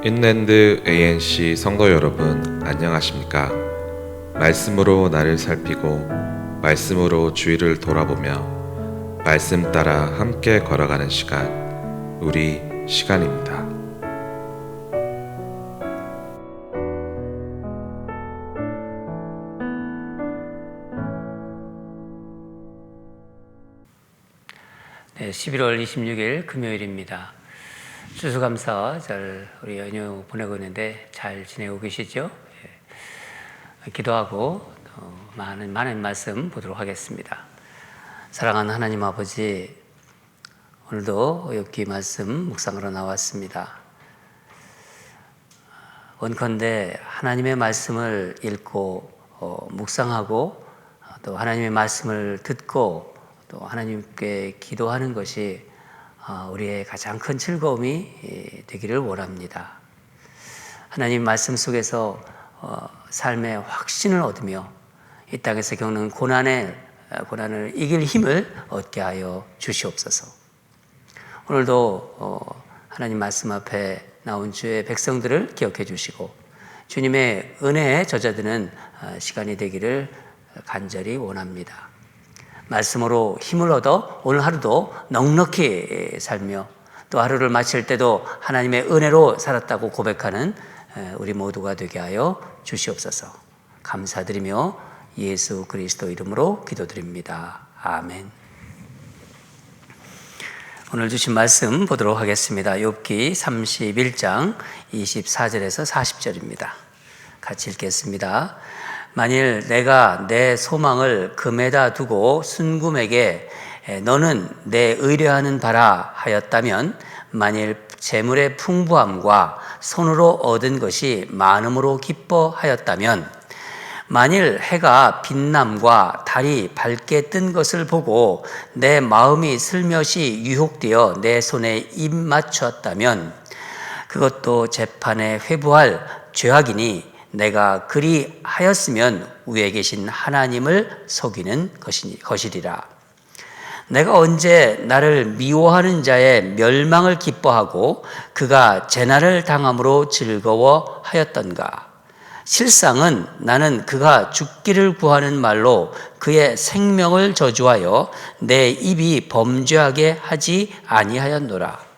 인랜드 ANC 성도 여러분, 안녕하십니까? 말씀으로 나를 살피고 말씀으로 주위를 돌아보며 말씀 따라 함께 걸어가는 시간, 우리 시간입니다. 네, 11월 26일 금요일입니다. 추수감사 우리 연휴 보내고 있는데 잘 지내고 계시죠? 기도하고 많은 말씀 보도록 하겠습니다. 사랑하는 하나님 아버지, 오늘도 욥기 말씀 묵상으로 나왔습니다. 원컨대 하나님의 말씀을 읽고 묵상하고 또 하나님의 말씀을 듣고 또 하나님께 기도하는 것이 우리의 가장 큰 즐거움이 되기를 원합니다. 하나님 말씀 속에서 삶의 확신을 얻으며 이 땅에서 겪는 고난을 이길 힘을 얻게 하여 주시옵소서. 오늘도 하나님 말씀 앞에 나온 주의 백성들을 기억해 주시고 주님의 은혜에 젖어드는 시간이 되기를 간절히 원합니다. 말씀으로 힘을 얻어 오늘 하루도 넉넉히 살며 또 하루를 마칠 때도 하나님의 은혜로 살았다고 고백하는 우리 모두가 되게 하여 주시옵소서. 감사드리며 예수 그리스도 이름으로 기도드립니다. 아멘. 오늘 주신 말씀 보도록 하겠습니다. 욥기 31장 24절에서 40절입니다. 같이 읽겠습니다. 만일 내가 내 소망을 금에다 두고 순금에게 너는 내 의뢰하는 바라 하였다면, 만일 재물의 풍부함과 손으로 얻은 것이 많음으로 기뻐하였다면, 만일 해가 빛남과 달이 밝게 뜬 것을 보고 내 마음이 슬며시 유혹되어 내 손에 입 맞추었다면, 그것도 재판에 회부할 죄악이니 내가 그리 하였으면 위에 계신 하나님을 속이는 것이리라. 내가 언제 나를 미워하는 자의 멸망을 기뻐하고 그가 재난을 당함으로 즐거워하였던가. 실상은 나는 그가 죽기를 구하는 말로 그의 생명을 저주하여 내 입이 범죄하게 하지 아니하였노라.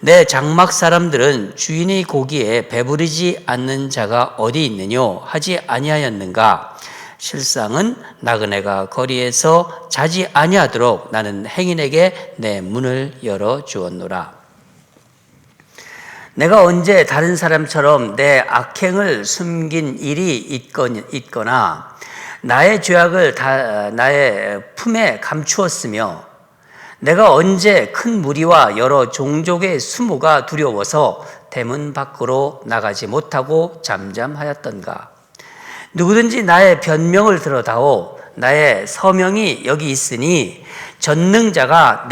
내 장막 사람들은 주인의 고기에 배부르지 않는 자가 어디 있느뇨 하지 아니하였는가. 실상은 나그네가 거리에서 자지 아니하도록 나는 행인에게 내 문을 열어 주었노라. 내가 언제 다른 사람처럼 내 악행을 숨긴 일이 있거나 나의 죄악을 나의 품에 감추었으며, 내가 언제 큰 무리와 여러 종족의 수모가 두려워서 대문 밖으로 나가지 못하고 잠잠하였던가. 누구든지 나의 변명을 들어다오. 나의 서명이 여기 있으니 전능자가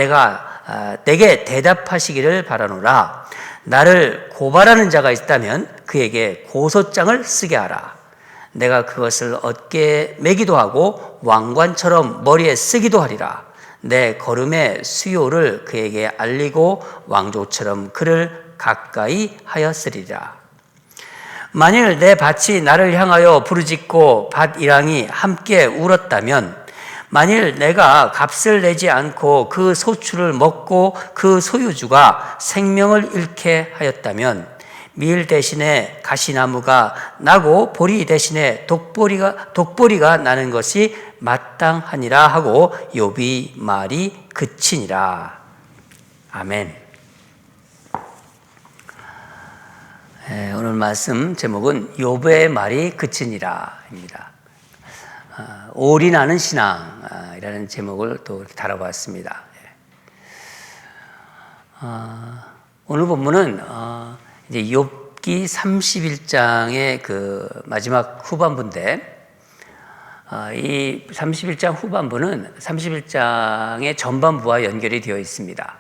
내게 대답하시기를 바라노라. 나를 고발하는 자가 있다면 그에게 고소장을 쓰게 하라. 내가 그것을 어깨에 매기도 하고 왕관처럼 머리에 쓰기도 하리라. 내 걸음의 수요를 그에게 알리고 왕족처럼 그를 가까이 하였으리라. 만일 내 밭이 나를 향하여 부르짖고 밭 이랑이 함께 울었다면, 만일 내가 값을 내지 않고 그 소출을 먹고 그 소유주가 생명을 잃게 하였다면, 밀 대신에 가시나무가 나고 보리 대신에 독보리가 나는 것이 마땅하니라 하고 욥이 말이 그치니라. 아멘. 오늘 말씀 제목은 욥의 말이 그치니라입니다. 올인하는 신앙이라는 제목을 또 다뤄봤습니다. 오늘 본문은 이제 욥기 31장의 그 마지막 후반부인데, 이 31장 후반부는 31장의 전반부와 연결이 되어 있습니다.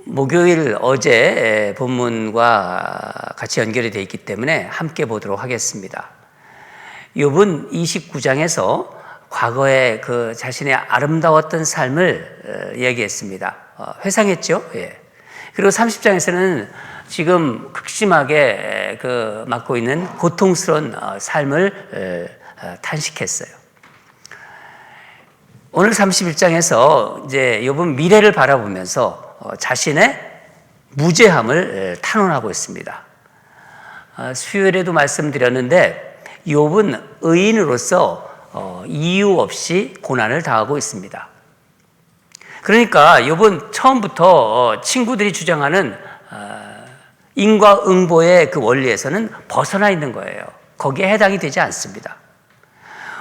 목요일 어제 본문과 같이 연결이 되어 있기 때문에 함께 보도록 하겠습니다. 욥은 29장에서 과거에 그 자신의 아름다웠던 삶을 얘기했습니다. 회상했죠. 예. 그리고 30장에서는 지금 극심하게 맡고 있는 고통스러운 삶을 탄식했어요. 오늘 31장에서 이제 욥은 미래를 바라보면서 자신의 무죄함을 탄원하고 있습니다. 수요일에도 말씀드렸는데 욥은 의인으로서 이유 없이 고난을 당하고 있습니다. 그러니까 욥은 처음부터 친구들이 주장하는 인과응보의 그 원리에서는 벗어나 있는 거예요. 거기에 해당이 되지 않습니다.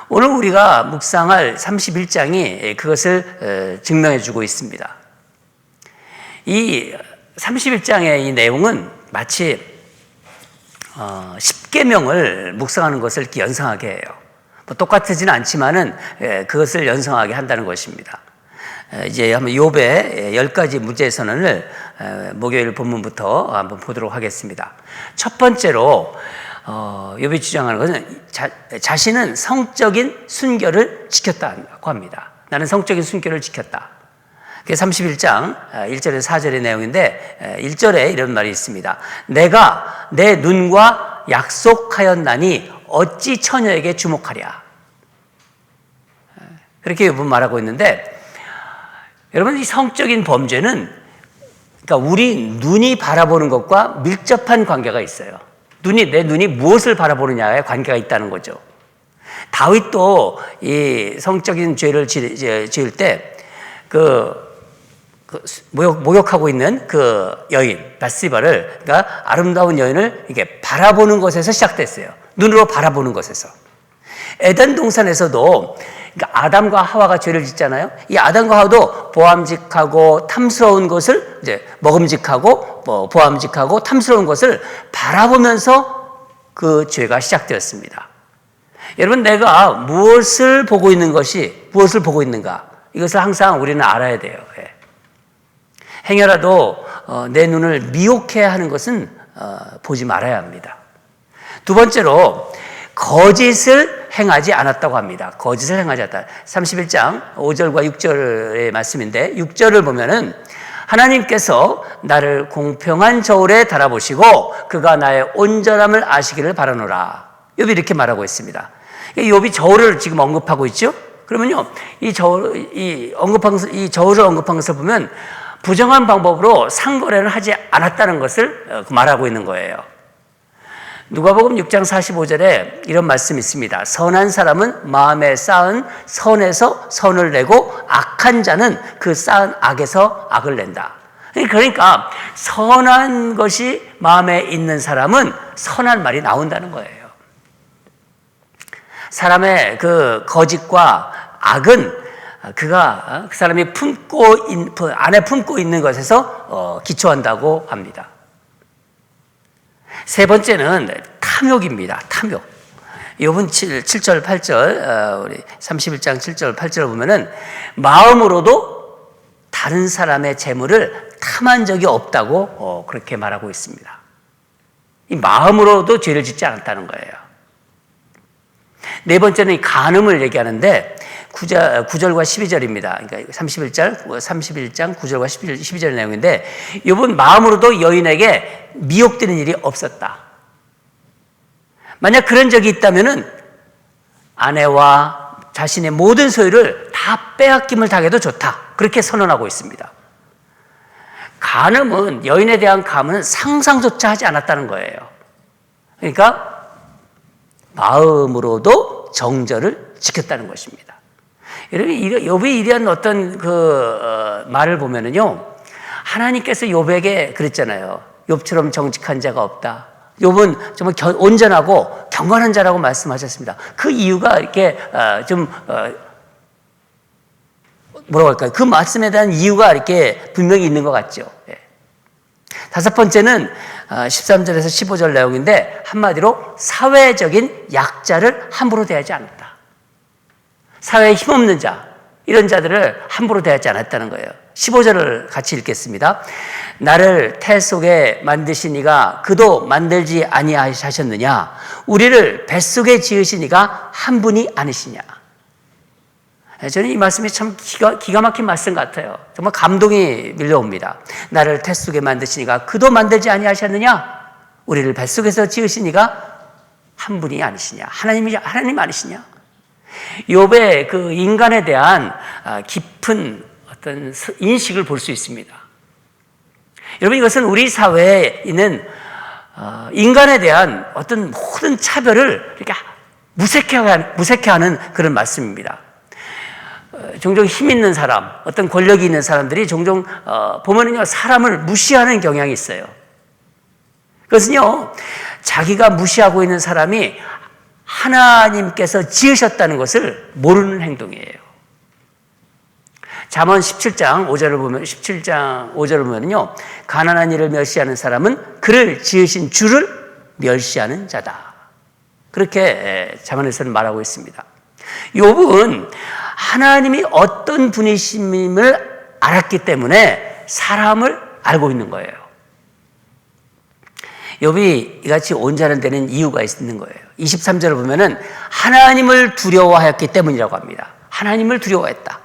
오늘 우리가 묵상할 31장이 그것을 증명해 주고 있습니다. 이 31장의 이 내용은 마치 10계명을 묵상하는 것을 이렇게 연상하게 해요. 뭐 똑같지는 않지만은 그것을 연상하게 한다는 것입니다. 이제 한번 욥의 10가지 문제 선언을 목요일 본문부터 한번 보도록 하겠습니다. 첫 번째로 욥이 주장하는 것은 자신은 성적인 순결을 지켰다고 합니다. 나는 성적인 순결을 지켰다. 그게 31장 1절에서 4절의 내용인데 1절에 이런 말이 있습니다. 내가 내 눈과 약속하였나니 어찌 처녀에게 주목하랴. 그렇게 욥은 말하고 있는데 여러분, 이 성적인 범죄는 그러니까 우리 눈이 바라보는 것과 밀접한 관계가 있어요. 내 눈이 무엇을 바라보느냐에 관계가 있다는 거죠. 다윗도 이 성적인 죄를 지을 때 모욕하고 있는 그 여인 바스바를, 그러니까 아름다운 여인을 이렇게 바라보는 것에서 시작됐어요. 눈으로 바라보는 것에서. 에덴 동산에서도 그러니까 아담과 하와가 죄를 짓잖아요. 이 아담과 하와도 보암직하고 탐스러운 것을 이제 먹음직하고 보암직하고 탐스러운 것을 바라보면서 그 죄가 시작되었습니다. 여러분, 내가 무엇을 보고 있는가? 이것을 항상 우리는 알아야 돼요. 행여라도 내 눈을 미혹해 하는 것은 보지 말아야 합니다. 두 번째로 거짓을 행하지 않았다고 합니다. 거짓을 행하지 않았다. 31장 5절과 6절의 말씀인데 6절을 보면은 하나님께서 나를 공평한 저울에 달아보시고 그가 나의 온전함을 아시기를 바라노라. 욥이 이렇게 말하고 있습니다. 욥이 저울을 지금 언급하고 있죠. 그러면요, 이 저울을 언급한 것을 보면 부정한 방법으로 상거래를 하지 않았다는 것을 말하고 있는 거예요. 누가복음 6장 45절에 이런 말씀이 있습니다. 선한 사람은 마음에 쌓은 선에서 선을 내고 악한 자는 그 쌓은 악에서 악을 낸다. 그러니까 선한 것이 마음에 있는 사람은 선한 말이 나온다는 거예요. 사람의 그 거짓과 악은 그 사람이 안에 품고 있는 것에서 기초한다고 합니다. 세 번째는 탐욕입니다. 탐욕. 욥은 7절, 8절, 우리 31장 7절, 8절을 보면은 마음으로도 다른 사람의 재물을 탐한 적이 없다고 그렇게 말하고 있습니다. 이 마음으로도 죄를 짓지 않았다는 거예요. 네 번째는 이 간음을 얘기하는데 9절과 12절입니다. 그러니까 31장 9절과 12절의 내용인데 욥은 마음으로도 여인에게 미혹되는 일이 없었다. 만약 그런 적이 있다면은 아내와 자신의 모든 소유를 다 빼앗김을 당해도 좋다. 그렇게 선언하고 있습니다. 간음은, 여인에 대한 간음은 상상조차 하지 않았다는 거예요. 그러니까 마음으로도 정절을 지켰다는 것입니다. 여러분, 욥이 이러한 어떤 말을 보면은요, 하나님께서 욥에게 그랬잖아요. 욥처럼 정직한 자가 없다. 욥은 정말 온전하고 경건한 자라고 말씀하셨습니다. 그 이유가 이렇게 뭐라고 할까요? 그 말씀에 대한 이유가 이렇게 분명히 있는 것 같죠. 다섯 번째는 13절에서 15절 내용인데 한마디로 사회적인 약자를 함부로 대하지 않았다. 사회에 힘없는 자, 이런 자들을 함부로 대하지 않았다는 거예요. 15절을 같이 읽겠습니다. 나를 태 속에 만드신 이가 그도 만들지 아니하셨느냐? 우리를 뱃속에 지으신 이가 한 분이 아니시냐? 저는 이 말씀이 참 기가 막힌 말씀 같아요. 정말 감동이 밀려옵니다. 나를 태 속에 만드시니가 그도 만들지 아니하셨느냐? 우리를 뱃속에서 지으시니가 한 분이 아니시냐? 하나님 아니시냐? 욥의 그 인간에 대한 깊은 어떤 인식을 볼 수 있습니다. 여러분, 이것은 우리 사회에 있는 인간에 대한 어떤 모든 차별을 이렇게 무색해하는 그런 말씀입니다. 종종 힘 있는 사람, 어떤 권력이 있는 사람들이 종종 보면은요, 사람을 무시하는 경향이 있어요. 그것은요, 자기가 무시하고 있는 사람이 하나님께서 지으셨다는 것을 모르는 행동이에요. 잠언 17장 5절을 보면요, 가난한 이를 멸시하는 사람은 그를 지으신 주를 멸시하는 자다. 그렇게 잠언에서는 말하고 있습니다. 욥은 하나님이 어떤 분이심을 알았기 때문에 사람을 알고 있는 거예요. 욥이 이같이 온전한 데는 이유가 있는 거예요. 23절을 보면은 하나님을 두려워하였기 때문이라고 합니다. 하나님을 두려워했다.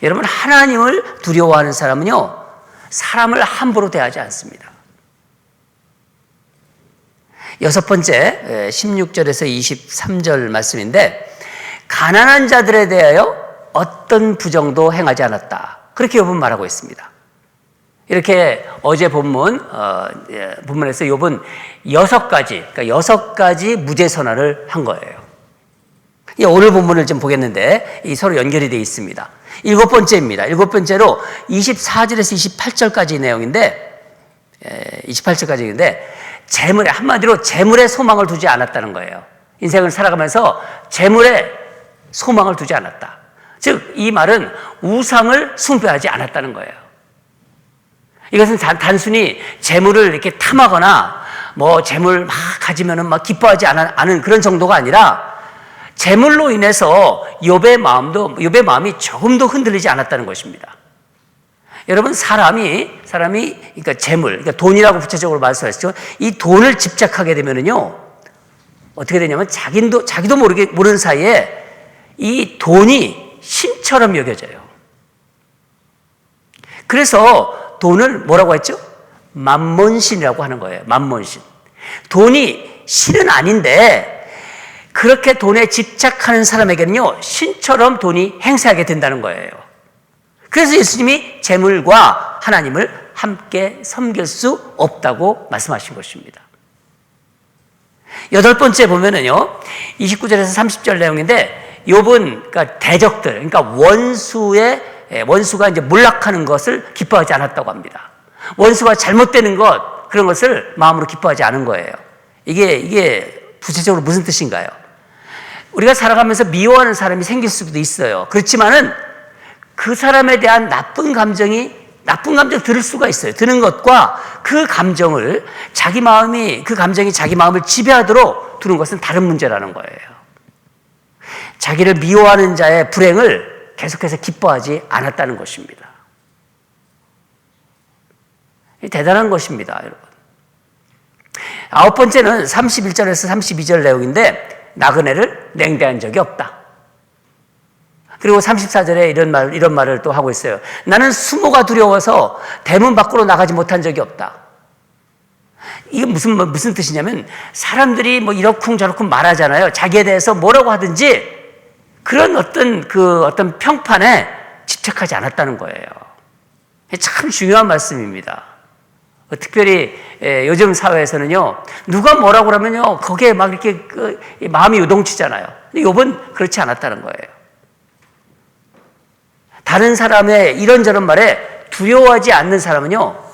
여러분, 하나님을 두려워하는 사람은요, 사람을 함부로 대하지 않습니다. 여섯 번째, 16절에서 23절 말씀인데, 가난한 자들에 대하여 어떤 부정도 행하지 않았다. 그렇게 욥은 말하고 있습니다. 이렇게 어제 본문에서 욥은 6가지 무죄 선언을 한 거예요. 오늘 본문을 좀 보겠는데 이 서로 연결이 되어 있습니다. 7번째입니다. 7번째로 24절에서 28절까지 내용인데 28절까지인데 재물에, 한마디로 재물에 소망을 두지 않았다는 거예요. 인생을 살아가면서 재물에 소망을 두지 않았다. 즉 이 말은 우상을 숭배하지 않았다는 거예요. 이것은 단순히 재물을 이렇게 탐하거나 뭐 재물 막 가지면은 막 기뻐하지 않은 그런 정도가 아니라 재물로 인해서 욥의 마음이 조금도 흔들리지 않았다는 것입니다. 여러분, 사람이 그러니까 재물, 그러니까 돈이라고 구체적으로 말씀하셨죠. 이 돈을 집착하게 되면은요, 어떻게 되냐면 자기도 모르는 사이에 이 돈이 신처럼 여겨져요. 그래서 돈을 뭐라고 했죠? 만몬신이라고 하는 거예요. 만몬신. 돈이 신은 아닌데 그렇게 돈에 집착하는 사람에게는요, 신처럼 돈이 행세하게 된다는 거예요. 그래서 예수님이 재물과 하나님을 함께 섬길 수 없다고 말씀하신 것입니다. 8번째 보면은요, 29절에서 30절 내용인데, 욥은 그러니까 대적들, 그러니까 원수가 이제 몰락하는 것을 기뻐하지 않았다고 합니다. 원수가 잘못되는 것, 그런 것을 마음으로 기뻐하지 않은 거예요. 이게 구체적으로 무슨 뜻인가요? 우리가 살아가면서 미워하는 사람이 생길 수도 있어요. 그렇지만은 그 사람에 대한 나쁜 감정 들을 수가 있어요. 드는 것과 그 감정이 자기 마음을 지배하도록 두는 것은 다른 문제라는 거예요. 자기를 미워하는 자의 불행을 계속해서 기뻐하지 않았다는 것입니다. 대단한 것입니다, 여러분. 9번째는 31절에서 32절 내용인데, 나그네를 냉대한 적이 없다. 그리고 34절에 이런 말을 또 하고 있어요. 나는 수모가 두려워서 대문 밖으로 나가지 못한 적이 없다. 이게 무슨 뜻이냐면, 사람들이 뭐 이러쿵저러쿵 말하잖아요. 자기에 대해서 뭐라고 하든지 그런 어떤 평판에 집착하지 않았다는 거예요. 참 중요한 말씀입니다. 특별히 요즘 사회에서는요, 누가 뭐라고 그러면요, 거기에 막 이렇게 마음이 요동치잖아요. 근데 욥은 그렇지 않았다는 거예요. 다른 사람의 이런저런 말에 두려워하지 않는 사람은요,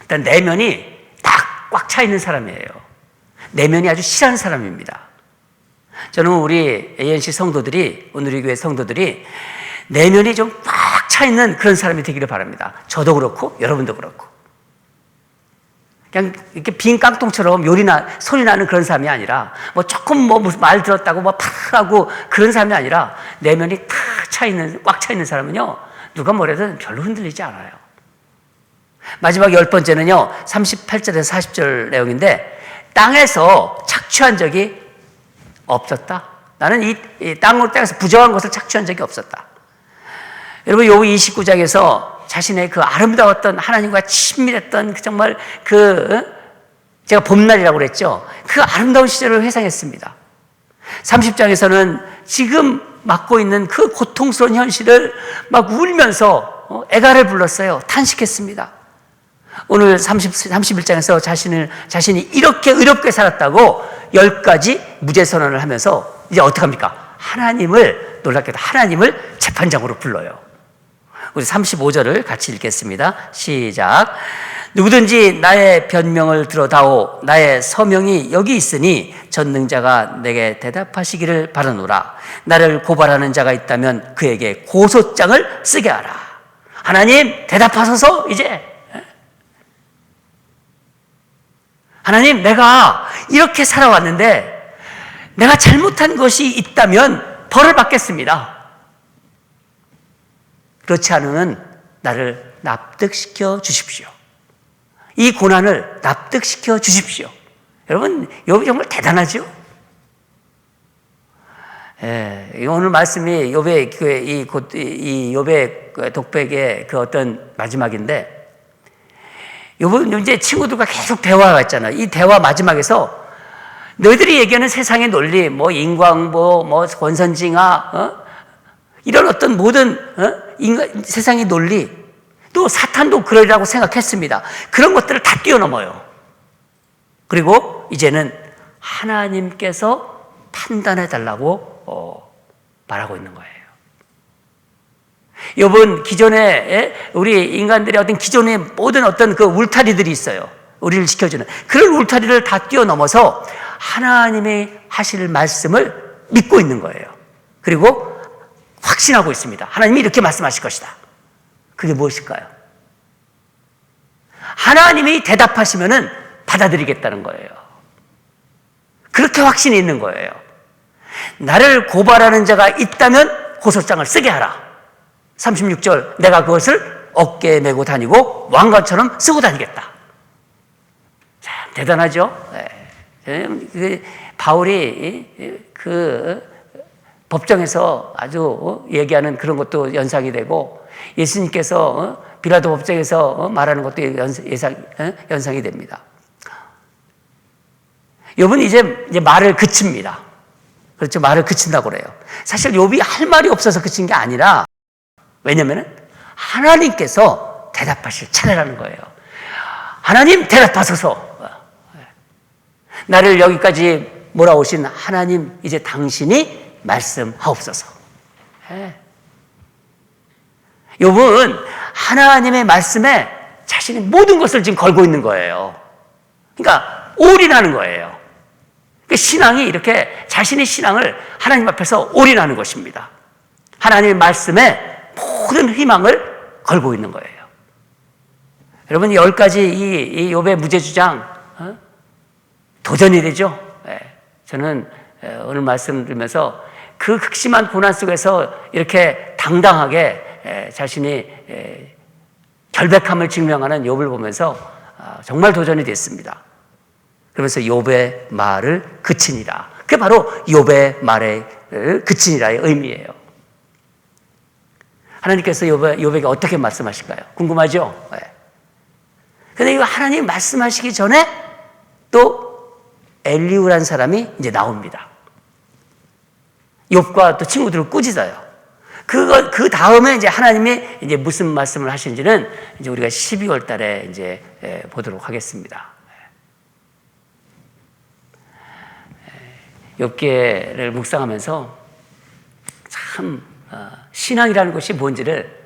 일단 내면이 딱 꽉 차 있는 사람이에요. 내면이 아주 실한 사람입니다. 저는 우리 ANC 성도들이, 오늘 이 교회 성도들이 내면이 좀 꽉 차 있는 그런 사람이 되기를 바랍니다. 저도 그렇고 여러분도 그렇고. 그냥 이렇게 빈 깡통처럼 소리 나는 그런 사람이 아니라, 뭐 조금 무슨 말 들었다고 팍 하고 그런 사람이 아니라, 내면이 꽉 차 있는 사람은요, 누가 뭐래도 별로 흔들리지 않아요. 마지막 10번째는요, 38절에서 40절 내용인데, 땅에서 착취한 적이 없었다. 나는 이 땅에서 부정한 것을 착취한 적이 없었다. 여러분, 욥기 29장에서 자신의 그 아름다웠던 하나님과 친밀했던 정말 제가 봄날이라고 그랬죠. 그 아름다운 시절을 회상했습니다. 30장에서는 지금 맡고 있는 그 고통스러운 현실을 막 울면서 애가를 불렀어요. 탄식했습니다. 오늘 31장에서 자신이 이렇게 의롭게 살았다고 10가지 무죄 선언을 하면서 이제 어떡합니까? 놀랍게도 하나님을 재판장으로 불러요. 우리 35절을 같이 읽겠습니다. 시작. 누구든지 나의 변명을 들어다오. 나의 서명이 여기 있으니 전능자가 내게 대답하시기를 바라노라. 나를 고발하는 자가 있다면 그에게 고소장을 쓰게 하라. 하나님 대답하소서. 이제 하나님, 내가 이렇게 살아왔는데 내가 잘못한 것이 있다면 벌을 받겠습니다. 그렇지 않으면 나를 납득시켜 주십시오. 이 고난을 납득시켜 주십시오. 여러분, 욥이 정말 대단하죠? 오늘 말씀이 욥의 독백의 그 어떤 마지막인데, 욥은 이제 친구들과 계속 대화가 있잖아요. 이 대화 마지막에서 너희들이 얘기하는 세상의 논리, 뭐 인광보, 뭐 권선징악, 이런 어떤 모든 세상의 논리, 또 사탄도 그러리라고 생각했습니다. 그런 것들을 다 뛰어넘어요. 그리고 이제는 하나님께서 판단해 달라고 말하고 있는 거예요. 욥은 기존에 우리 인간들의 어떤 기존의 모든 어떤 그 울타리들이 있어요. 우리를 지켜주는 그런 울타리를 다 뛰어넘어서 하나님이 하실 말씀을 믿고 있는 거예요. 그리고 확신하고 있습니다. 하나님이 이렇게 말씀하실 것이다. 그게 무엇일까요? 하나님이 대답하시면은 받아들이겠다는 거예요. 그렇게 확신이 있는 거예요. 나를 고발하는 자가 있다면 고소장을 쓰게 하라. 36절, 내가 그것을 어깨에 메고 다니고 왕관처럼 쓰고 다니겠다. 참 대단하죠? 바울이 그 법정에서 아주 얘기하는 그런 것도 연상이 되고, 예수님께서 빌라도 법정에서 말하는 것도 연상이 됩니다. 욥은 이제 말을 그칩니다. 그렇죠? 말을 그친다고 그래요. 사실 욥이 할 말이 없어서 그친 게 아니라, 왜냐면은 하나님께서 대답하실 차례라는 거예요. 하나님 대답하소서. 나를 여기까지 몰아오신 하나님, 이제 당신이 말씀하옵소서. 욥은 하나님의 말씀에 자신의 모든 것을 지금 걸고 있는 거예요. 그러니까 올인하는 거예요. 신앙이 이렇게 자신의 신앙을 하나님 앞에서 올인하는 것입니다. 하나님의 말씀에 모든 희망을 걸고 있는 거예요. 여러분, 10가지 이 욥의 무죄 주장 도전이 되죠. 저는 오늘 말씀을 들으면서 그 극심한 고난 속에서 이렇게 당당하게 자신이 결백함을 증명하는 욥을 보면서 정말 도전이 됐습니다. 그러면서 욥의 말을 그치니라. 그게 바로 욥의 말을 그치니라의 의미예요. 하나님께서 욥에게 어떻게 말씀하실까요? 궁금하죠? 그런데 이 하나님 말씀하시기 전에 또 엘리후라는 사람이 이제 나옵니다. 욥과 또 친구들을 꾸짖어요. 그 다음에 이제 하나님이 이제 무슨 말씀을 하신지는 이제 우리가 12월 달에 이제 보도록 하겠습니다. 욥기를 묵상하면서 참 신앙이라는 것이 뭔지를,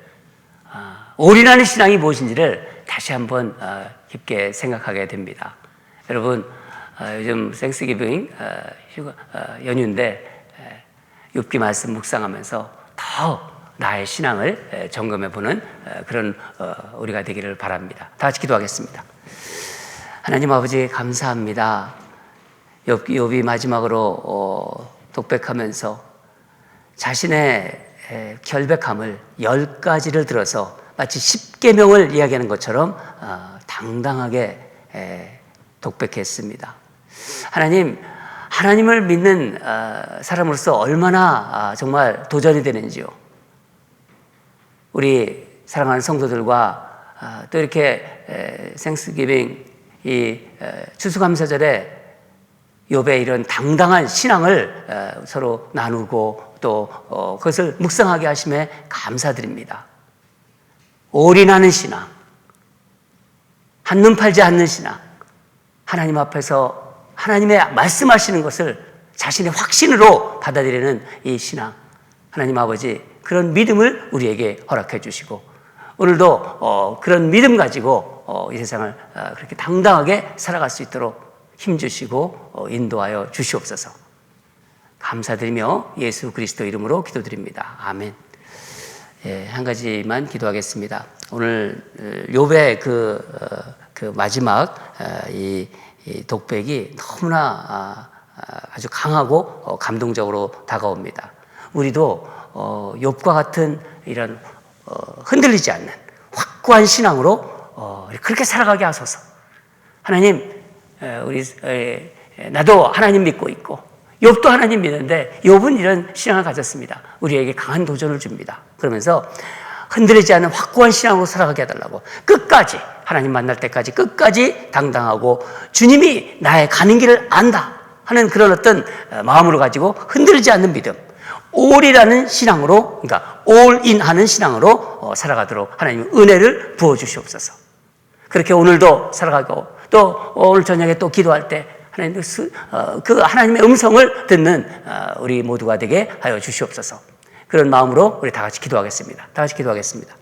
올인하는 신앙이 무엇인지를 다시 한번 깊게 생각하게 됩니다. 여러분, 요즘 땡스기빙 연휴인데 욥기 말씀 묵상하면서 더 나의 신앙을 점검해보는 그런 우리가 되기를 바랍니다. 다 같이 기도하겠습니다. 하나님 아버지, 감사합니다. 욥이 마지막으로 독백하면서 자신의 결백함을 10가지를 들어서 마치 10계명을 이야기하는 것처럼 당당하게 독백했습니다. 하나님, 하나님을 믿는 사람으로서 얼마나 정말 도전이 되는지요. 우리 사랑하는 성도들과 또 이렇게 생스기빙 이 추수감사절에 욥의 이런 당당한 신앙을 서로 나누고 또 그것을 묵상하게 하심에 감사드립니다. 올인하는 신앙, 한눈 팔지 않는 신앙, 하나님 앞에서 하나님의 말씀하시는 것을 자신의 확신으로 받아들이는 이 신앙, 하나님 아버지 그런 믿음을 우리에게 허락해 주시고 오늘도 그런 믿음 가지고 이 세상을 그렇게 당당하게 살아갈 수 있도록 힘주시고 인도하여 주시옵소서. 감사드리며 예수 그리스도 이름으로 기도드립니다. 아멘. 예, 한 가지만 기도하겠습니다. 오늘 욥의 그 마지막 이 독백이 너무나 아주 강하고 감동적으로 다가옵니다. 우리도 욥과 같은 이런 흔들리지 않는 확고한 신앙으로 그렇게 살아가게 하소서. 하나님, 나도 하나님 믿고 있고 욥도 하나님 믿는데 욥은 이런 신앙을 가졌습니다. 우리에게 강한 도전을 줍니다. 그러면서 흔들리지 않는 확고한 신앙으로 살아가게 해달라고, 끝까지 하나님 만날 때까지 끝까지 당당하고 주님이 나의 가는 길을 안다 하는 그런 어떤 마음으로 가지고 흔들리지 않는 믿음, 올이라는 신앙으로, 그러니까 올인하는 신앙으로 살아가도록 하나님 은혜를 부어주시옵소서. 그렇게 오늘도 살아가고 또 오늘 저녁에 또 기도할 때 하나님 그 하나님의 음성을 듣는 우리 모두가 되게 하여 주시옵소서. 그런 마음으로 우리 다 같이 기도하겠습니다. 다 같이 기도하겠습니다.